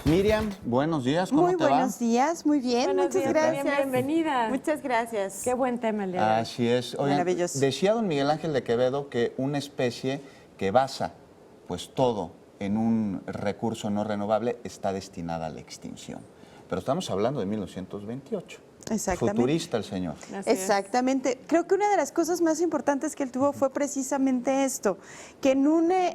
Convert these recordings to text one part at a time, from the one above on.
Miriam, buenos días, ¿cómo te va? Muy buenos días, muy bien, Buenos muchas días, gracias. Miriam, bienvenida. Muchas gracias. Qué buen tema el día de hoy. Así es. Oigan, Maravilloso. decía don Miguel Ángel de Quevedo que una especie que basa pues todo en un recurso no renovable está destinada a la extinción. Pero estamos hablando de 1928. Exactamente. Futurista el señor. Así es. Exactamente. Creo que una de las cosas más importantes que él tuvo fue precisamente esto, que en una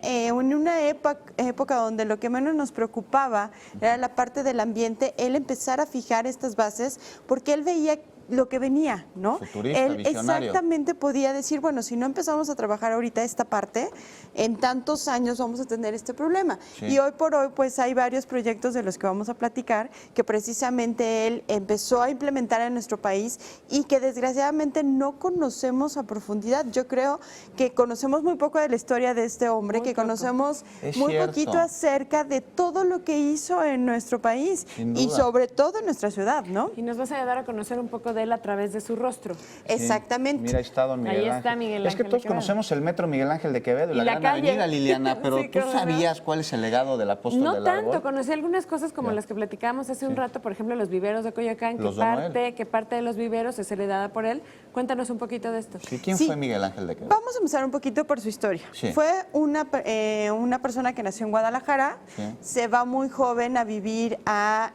época donde lo que menos nos preocupaba era la parte del ambiente, él empezara a fijar estas bases porque él veía lo que venía, ¿no? Futurista, Él visionario. exactamente podía decir, bueno, si no empezamos a trabajar ahorita esta parte, en tantos años vamos a tener este problema. Sí. Y hoy por hoy, pues hay varios proyectos de los que vamos a platicar que precisamente él empezó a implementar en nuestro país y que desgraciadamente no conocemos a profundidad. Yo creo que conocemos muy poco de la historia de este hombre, Muy que poco. conocemos Es muy cierto. poquito acerca de todo lo que hizo en nuestro país Sin y duda. sobre todo en nuestra ciudad, ¿no? Y nos vas a ayudar a conocer un poco de él a través de su rostro. Exactamente. Mira, ahí está don Miguel Ahí Ángel. está Miguel Es que Ángel todos de Quevedo. conocemos el metro Miguel Ángel de Quevedo y la gran calle. avenida, Liliana, pero Sí, ¿tú ¿cómo no? sabías cuál es el legado del apóstol No del tanto, árbol? conocí algunas cosas como Ya. las que platicábamos hace un rato, por ejemplo, los viveros de Coyoacán, Los de Noel. que parte de los viveros es heredada por él. Cuéntanos un poquito de esto. Sí, ¿quién Sí. fue Miguel Ángel de Quevedo? Vamos a empezar un poquito por su historia. Sí. Fue una persona que nació en Guadalajara, Sí. se va muy joven a vivir a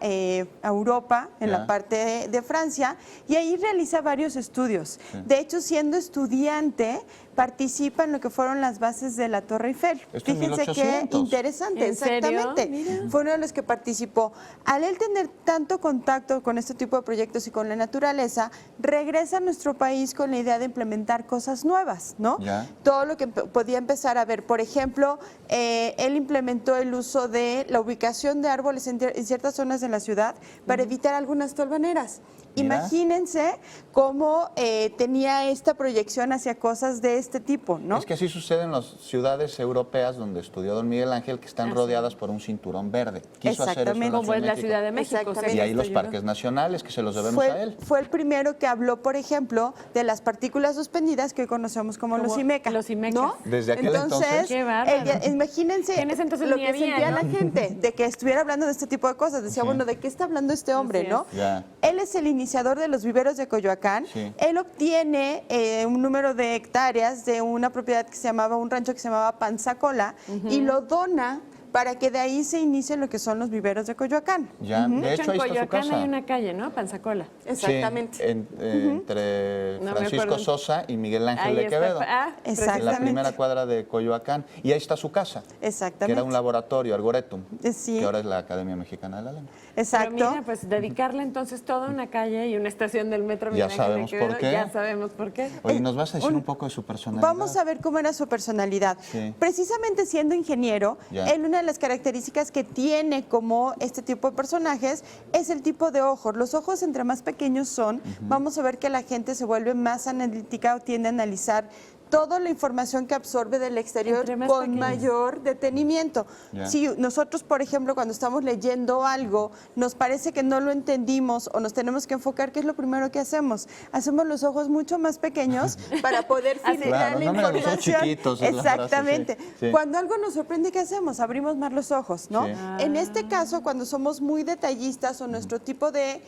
Europa, en Ya. la parte de Francia, y ahí realiza varios estudios. Sí. De hecho, siendo estudiante, participa en lo que fueron las bases de la Torre Eiffel. Esto en Fíjense qué 1800. interesante, ¿En serio? exactamente. Mira. Fue uno de los que participó. Al él tener tanto contacto con este tipo de proyectos y con la naturaleza, regresa a nuestro país con la idea de implementar cosas nuevas, ¿no? Ya. Todo lo que podía empezar a ver. Por ejemplo, él implementó el uso de la ubicación de árboles en ciertas zonas de la ciudad para evitar algunas tolvaneras. Mira. Imagínense cómo tenía esta proyección hacia cosas de este tipo, ¿no? Es que así sucede en las ciudades europeas donde estudió don Miguel Ángel, que están rodeadas por un cinturón verde. Quiso hacer eso en Exactamente. Como es la México. Ciudad de México. Exactamente. Y ahí esto los ayudó. parques nacionales, que se los debemos a él. Fue el primero que habló, por ejemplo, de las partículas suspendidas que hoy conocemos como los IMECA. los IMECA. ¿no? Desde aquel entonces. Qué bárbaro. Imagínense Que en ese entonces lo ni que había, sentía ¿no? la gente de que estuviera hablando de este tipo de cosas. Decía, Sí. bueno, ¿de qué está hablando este hombre, Así no? es. Ya. Él es el iniciador de los viveros de Coyoacán. Sí. Él obtiene un número de hectáreas de una propiedad que se llamaba, un rancho que se llamaba Panzacola, y lo dona para que de ahí se inicie lo que son los viveros de Coyoacán. Ya, De de hecho, hecho, ahí en está su Coyoacán casa. hay una calle, ¿no? Panzacola. Exactamente. Sí, entre No me Francisco acuerdo. Sosa y Miguel Ángel Ahí de está. Quevedo. Exacto. En la Exactamente. primera cuadra de Coyoacán. Y ahí está su casa, que Exactamente. era un laboratorio, Arboretum, Sí. que ahora es la Academia Mexicana de la Lengua. Exacto. Pero mira, pues dedicarle entonces toda una calle y una estación del metro Ya Miguel Ángel de sabemos por Quevedo, qué. Ya sabemos por qué. Oye, ¿nos vas a decir un poco de su personalidad? Vamos a ver cómo era su personalidad. Sí. Precisamente siendo ingeniero, Ya. él una de las características que tiene como este tipo de personajes es el tipo de ojos. Los ojos entre más pequeños son, vamos a ver que la gente se vuelve más analítica o tiende a analizar toda la información que absorbe del exterior Entre más con pequeños. mayor detenimiento. Ya. Si nosotros, por ejemplo, cuando estamos leyendo algo, nos parece que no lo entendimos o nos tenemos que enfocar, ¿qué es lo primero que hacemos? Hacemos los ojos mucho más pequeños para poder filtrar Claro, la no me los ojos información. chiquitos, es la frase, Exactamente. sí, sí. Cuando algo nos sorprende, ¿qué hacemos? Abrimos más los ojos, ¿no? Sí. En este caso, cuando somos muy detallistas o nuestro tipo de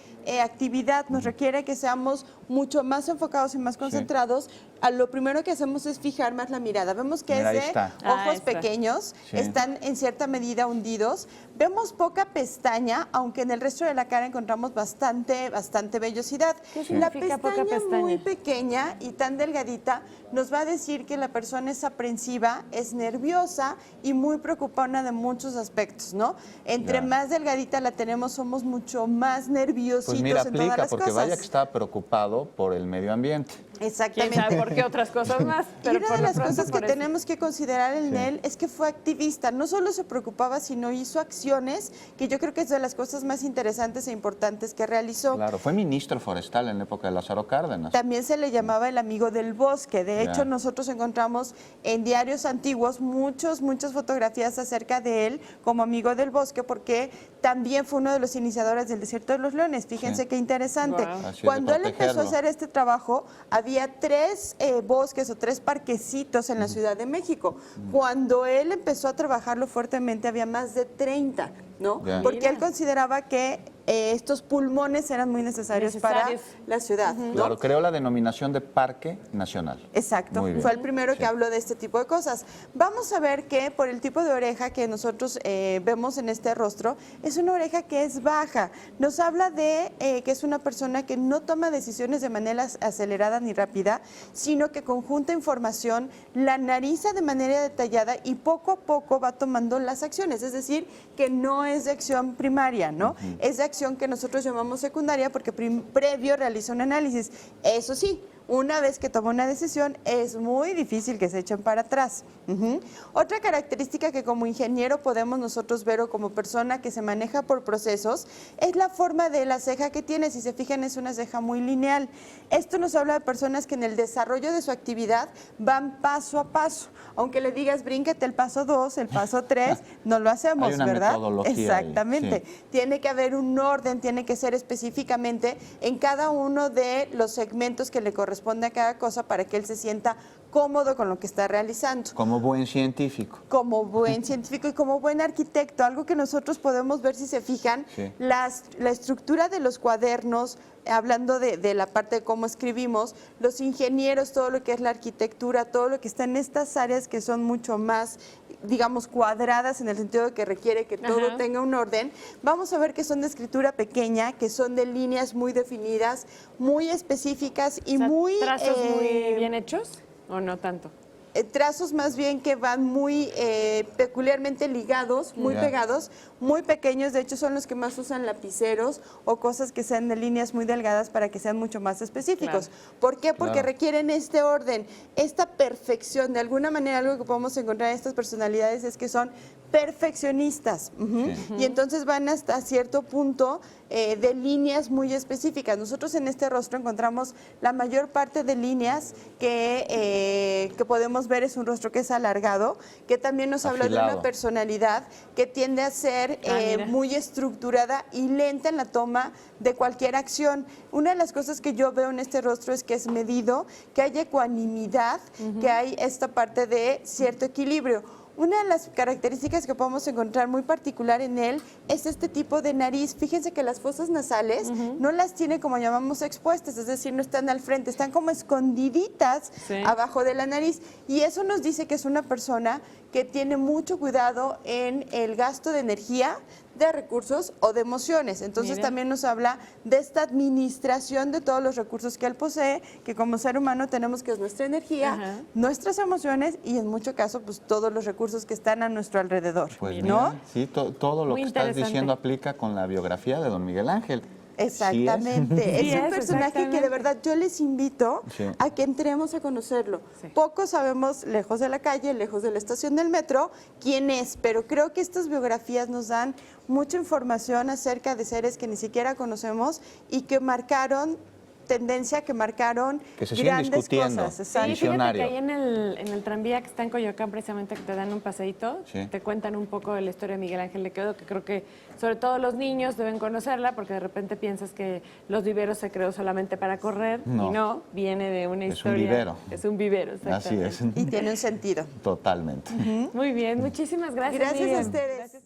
actividad nos requiere que seamos mucho más enfocados y más concentrados, a lo primero que hacemos es fijar más la mirada. Vemos que Mira, ahí es de está. ojos está. pequeños, Sí. están en cierta medida hundidos. Vemos poca pestaña, aunque en el resto de la cara encontramos bastante vellosidad. ¿Qué La significa poca pestaña pestaña? muy pequeña y tan delgadita nos va a decir que la persona es aprensiva, es nerviosa y muy preocupada de muchos aspectos, ¿no? Entre Ya. más delgadita la tenemos, somos mucho más nerviositos Pues mira, en todas aplica, las porque cosas. vaya que estaba preocupado por el medio ambiente. ¿Quién Exactamente. sabe por qué otras cosas más? Y Pero una por de lo las pronto cosas que por eso. tenemos que considerar en Sí. él es que fue activista. No solo se preocupaba, sino hizo acciones que yo creo que es de las cosas más interesantes e importantes que realizó. Claro, fue ministro forestal en la época de Lázaro Cárdenas. También se le llamaba el amigo del bosque. De Ya. hecho, nosotros encontramos en diarios antiguos muchas fotografías acerca de él como amigo del bosque, porque también fue uno de los iniciadores del Desierto de los Leones. Fíjense Sí. qué interesante. Guau. Así es, de Cuando él empezó a protegerlo. hacer este trabajo, había había 3 bosques o 3 parquecitos en la Ciudad de México. Cuando él empezó a trabajarlo fuertemente había más de 30, ¿no? Ya. Porque él consideraba que estos pulmones eran muy necesarios para la ciudad, ¿no? Claro, creó la denominación de Parque Nacional. Exacto, Muy bien. fue el primero Sí. que habló de este tipo de cosas. Vamos a ver que por el tipo de oreja que nosotros vemos en este rostro, es una oreja que es baja. Nos habla de que es una persona que no toma decisiones de manera acelerada ni rápida, sino que conjunta información, la analiza de manera detallada y poco a poco va tomando las acciones. Es decir, que no es de acción primaria, ¿no? Es de acción que nosotros llamamos secundaria porque previo realiza un análisis. Eso sí, una vez que toma una decisión, es muy difícil que se echen para atrás. Otra característica que como ingeniero podemos nosotros ver o como persona que se maneja por procesos es la forma de la ceja que tiene. Si se fijan, es una ceja muy lineal. Esto nos habla de personas que en el desarrollo de su actividad van paso a paso. Aunque le digas, bríncate el paso 2, el paso 3, no lo hacemos, Hay una ¿verdad? metodología ahí, Exactamente. sí. Tiene que haber un orden, tiene que ser específicamente en cada uno de los segmentos que le corresponde a cada cosa para que él se sienta cómodo con lo que está realizando. Como buen científico. Como buen científico y como buen arquitecto, algo que nosotros podemos ver si se fijan, Sí. la estructura de los cuadernos, hablando de la parte de cómo escribimos, los ingenieros, todo lo que es la arquitectura, todo lo que está en estas áreas que son mucho más, digamos, cuadradas en el sentido de que requiere que todo Ajá. tenga un orden, vamos a ver que son de escritura pequeña, que son de líneas muy definidas, muy específicas y O sea, muy... ¿trazos muy bien hechos o no tanto? Trazos más bien que van muy peculiarmente ligados, muy Ya. pegados, muy pequeños, de hecho son los que más usan lapiceros o cosas que sean de líneas muy delgadas para que sean mucho más específicos. Claro. ¿Por qué? Porque Claro. requieren este orden, esta perfección. De alguna manera algo que podemos encontrar en estas personalidades es que son perfeccionistas. Sí. Y entonces van hasta cierto punto de líneas muy específicas. Nosotros en este rostro encontramos la mayor parte de líneas que podemos ver es un rostro que es alargado, que también nos habla de Afilado. una personalidad que tiende a ser Mira. muy estructurada y lenta en la toma de cualquier acción. Una de las cosas que yo veo en este rostro es que es medido, que hay ecuanimidad, que hay esta parte de cierto equilibrio. Una de las características que podemos encontrar muy particular en él es este tipo de nariz. Fíjense que las fosas nasales no las tiene como llamamos expuestas, es decir, no están al frente, están como escondiditas Sí. abajo de la nariz. Y eso nos dice que es una persona que tiene mucho cuidado en el gasto de energía, de recursos o de emociones. Entonces Mira. también nos habla de esta administración de todos los recursos que él posee, que como ser humano tenemos que es nuestra energía, Ajá. nuestras emociones y en mucho caso pues todos los recursos que están a nuestro alrededor, Pues ¿no? mira, sí, todo lo Muy que estás interesante. diciendo aplica con la biografía de don Miguel Ángel. Exactamente. Sí Es un es, personaje que de exactamente. verdad yo les invito Sí. a que entremos a conocerlo. Sí. Poco sabemos, lejos de la calle, lejos de la estación del metro, quién es, pero creo que estas biografías nos dan mucha información acerca de seres que ni siquiera conocemos y que marcaron tendencia, que marcaron Que se siguen grandes discutiendo. cosas. Sí, Exacto. fíjate que Visionario. ahí en el tranvía que está en Coyoacán, precisamente, que te dan un paseíto, Sí. te cuentan un poco de la historia de Miguel Ángel de Quevedo, que creo que sobre todo los niños deben conocerla, porque de repente piensas que los viveros se creó solamente para correr, No. y no, viene de una Es un historia. vivero. Es un vivero, Así exactamente. es. Y tiene un sentido. Totalmente. Muy bien, muchísimas gracias. Gracias a Miriam. ustedes. Gracias.